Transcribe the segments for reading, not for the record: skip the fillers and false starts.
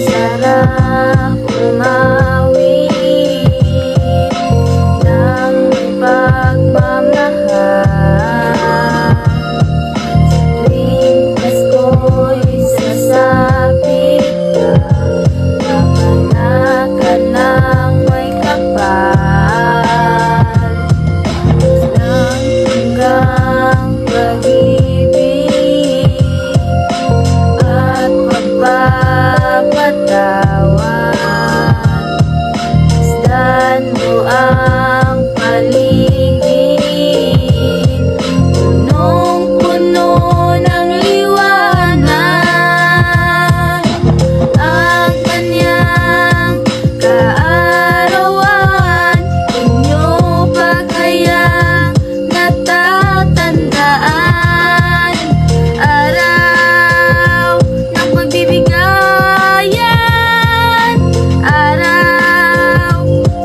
sarap umawi ng pagmamahal. Tuwing Pasko'y sasapit ka, mga ka ng may kapal ng hanggang pag-ibig at pagpapatawad. Masdan mo ang paligid, punong-puno ng liwanag, ang kanyang kaarawan. Inyo ba kayang natatandaan? Araw ng pagbibigayan, araw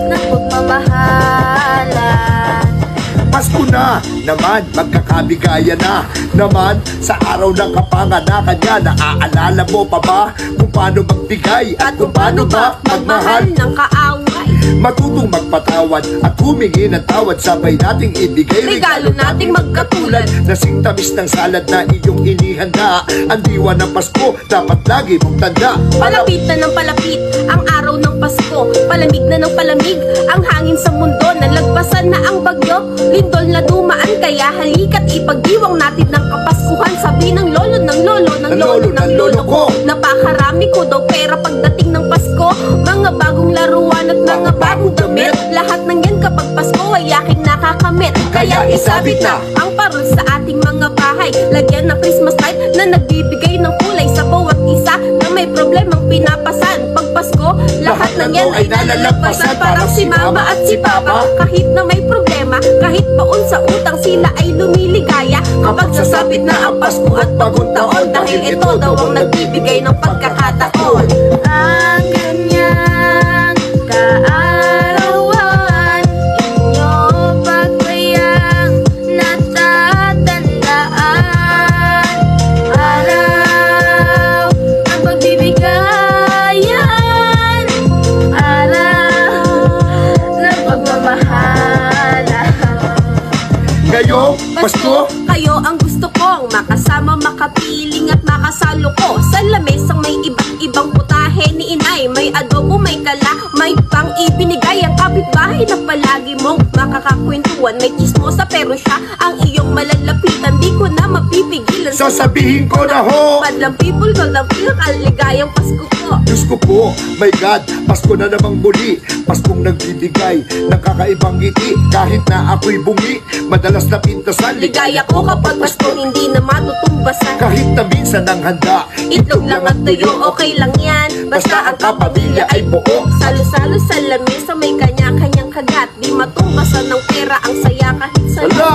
ng pagmamahalan. Pasko na naman, magkakabigayan na naman sa araw ng kapanganakan niya. Naaalala mo pa ba kung paano magbigay at kung paano ba magmahal? ng kaaway, Matutong magpatawad at humingi ng tawad, sabay nating ibigay regalo nating magkatulad. Nasing tamis ng salad na iyong inihanda. Ang diwa ng Pasko, dapat lagi mong tanda. Palapit na ng palapit ang araw ng Pasko, palamig na ng palamig ang hangin sa mundo. Nalagpasan na ang bagyo, lindol na dumaan, kaya halika't ipagdiwang natin ng kapaskuhan. Sabi ng lolo ng lolo ng lolo ng lolo ko, napakarami ko daw pera pagdating ng Pasko. Mga bagong laruan at mga bagong damit, lahat ng yan kapag Pasko ay aking nakakamit. Kaya isabit na ang parol sa ating mga bahay, lagyan ng Christmas light na nagbibigay ng kulay sa bawat isa na may problemang pinapasan. Pag Pasko, lahat ng yan ay nalalagpasan, parang si mama at si papa. Kahit na may problema, kahit baon sa utang, sila ay lumiligaya kapag sasabit na ang Pasko at bagong taon, dahil ito daw ang nagbibigay ng pagkakataon. Ang kanyang kaarawan, inyo ba kayang natatandaan? Araw ng pagbibigayan, araw ng pagmamahalan. Ngayong Pasko, Kayo ang gusto kong makasama, makapiling at makasalo ko sa lamesang may iba't ibang putahe ni inay. May adobo, may kala, may pang ibinigay. Ang kapitbahay na palagi mong makakakwentuhan, may chismosa pero siya ang iyong malalapitan. Di ko na mapipigilan, sasabihin ko na ho. Madlang people, golden feel, kaligayang Pasko ko. Diyos ko po, my God, Pasko na namang muli. Paskong nagbibigay ng kakaibang ngiti. Kahit na ako'y bungi, madalas na pintasan. Ligaya ko kapag Pasko, hindi na matutumbasan. Kahit na minsan ang handa, Itlog lang at tuyo, okay lang yan, basta ang kapamilya ay buo. Salo-salo sa lamesa, may kanya-kanyang kagat, di matumbasan ng pera, ang saya kahit sa Ala!